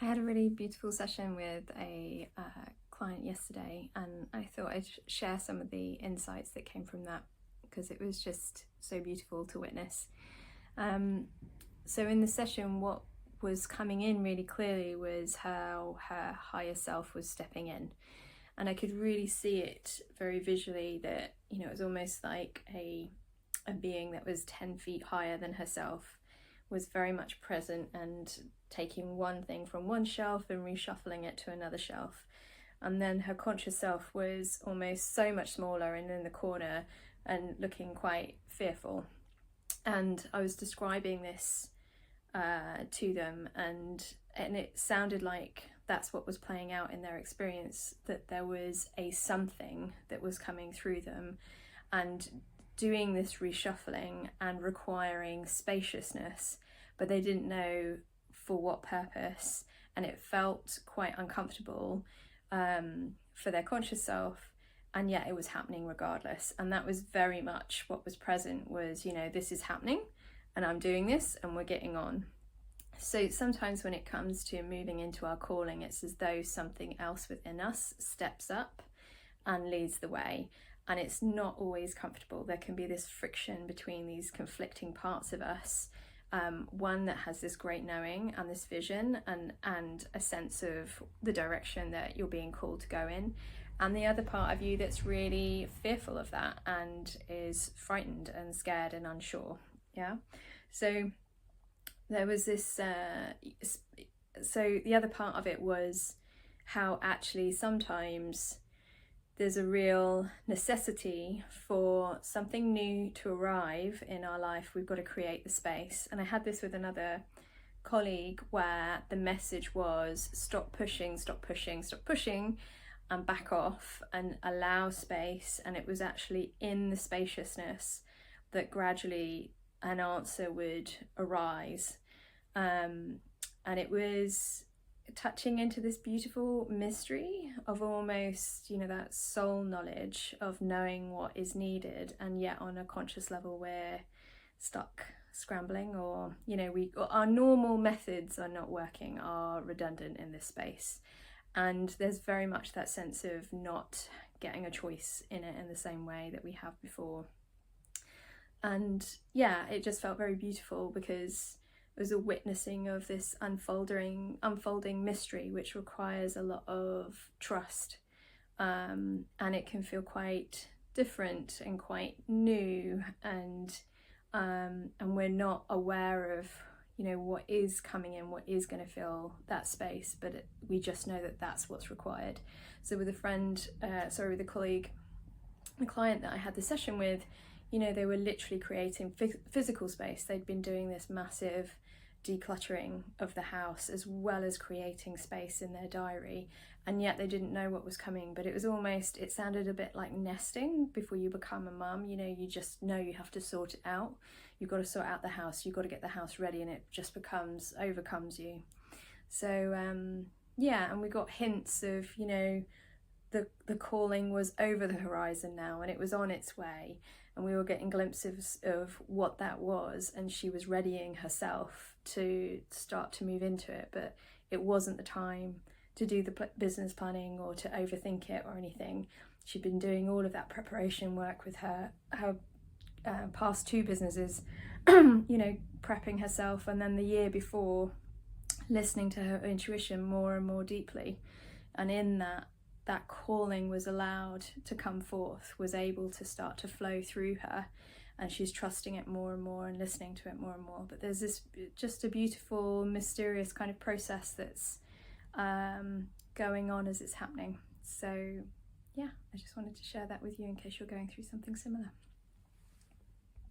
I had a really beautiful session with a client yesterday, and I thought I'd share some of the insights that came from that because it was just so beautiful to witness. So in the session, what was coming in really clearly was how her higher self was stepping in, and I could really see it very visually that, it was almost like a being that was 10 feet higher than herself was very much present and taking one thing from one shelf and reshuffling it to another shelf. And then her conscious self was almost so much smaller and in the corner and looking quite fearful. And I was describing this to them, and it sounded like that's what was playing out in their experience, that there was a something that was coming through them and doing this reshuffling and requiring spaciousness, but they didn't know for what purpose, and it felt quite uncomfortable for their conscious self, and yet it was happening regardless. And that was very much what was present, was, this is happening and I'm doing this and we're getting on. So sometimes when it comes to moving into our calling, it's as though something else within us steps up and leads the way. And it's not always comfortable. There can be this friction between these conflicting parts of us. One that has this great knowing and this vision and a sense of the direction that you're being called to go in. And the other part of you that's really fearful of that and is frightened and scared and unsure. Yeah. So there was this, so the other part of it was how actually sometimes there's a real necessity for something new to arrive in our life. We've got to create the space. And I had this with another colleague where the message was stop pushing, and back off and allow space. And it was actually in the spaciousness that gradually an answer would arise. And it was touching into this beautiful mystery of almost, that soul knowledge of knowing what is needed, and yet on a conscious level we're stuck scrambling, or our normal methods are not working, are redundant in this space. And there's very much that sense of not getting a choice in it in the same way that we have before. And yeah, it just felt very beautiful because it was a witnessing of this unfolding mystery, which requires a lot of trust, and it can feel quite different and quite new, and we're not aware of what is coming in, what is going to fill that space, but we just know that that's what's required. So with with a colleague, the client that I had the session with, they were literally creating physical space. They'd been doing this massive decluttering of the house as well as creating space in their diary, and yet they didn't know what was coming. But it sounded a bit like nesting before you become a mum. You just know you have to sort it out. You've got to sort out the house, you've got to get the house ready, and it just overcomes you. So and we got hints of the calling was over the horizon now, and it was on its way, and we were getting glimpses of what that was, and she was readying herself to start to move into it. But it wasn't the time to do the business planning or to overthink it or anything. She'd been doing all of that preparation work with her past two businesses, prepping herself, and then the year before listening to her intuition more and more deeply. And in that calling was allowed to come forth, was able to start to flow through her, and she's trusting it more and more and listening to it more and more. But there's this just a beautiful, mysterious kind of process that's going on as it's happening. So yeah, I just wanted to share that with you in case you're going through something similar.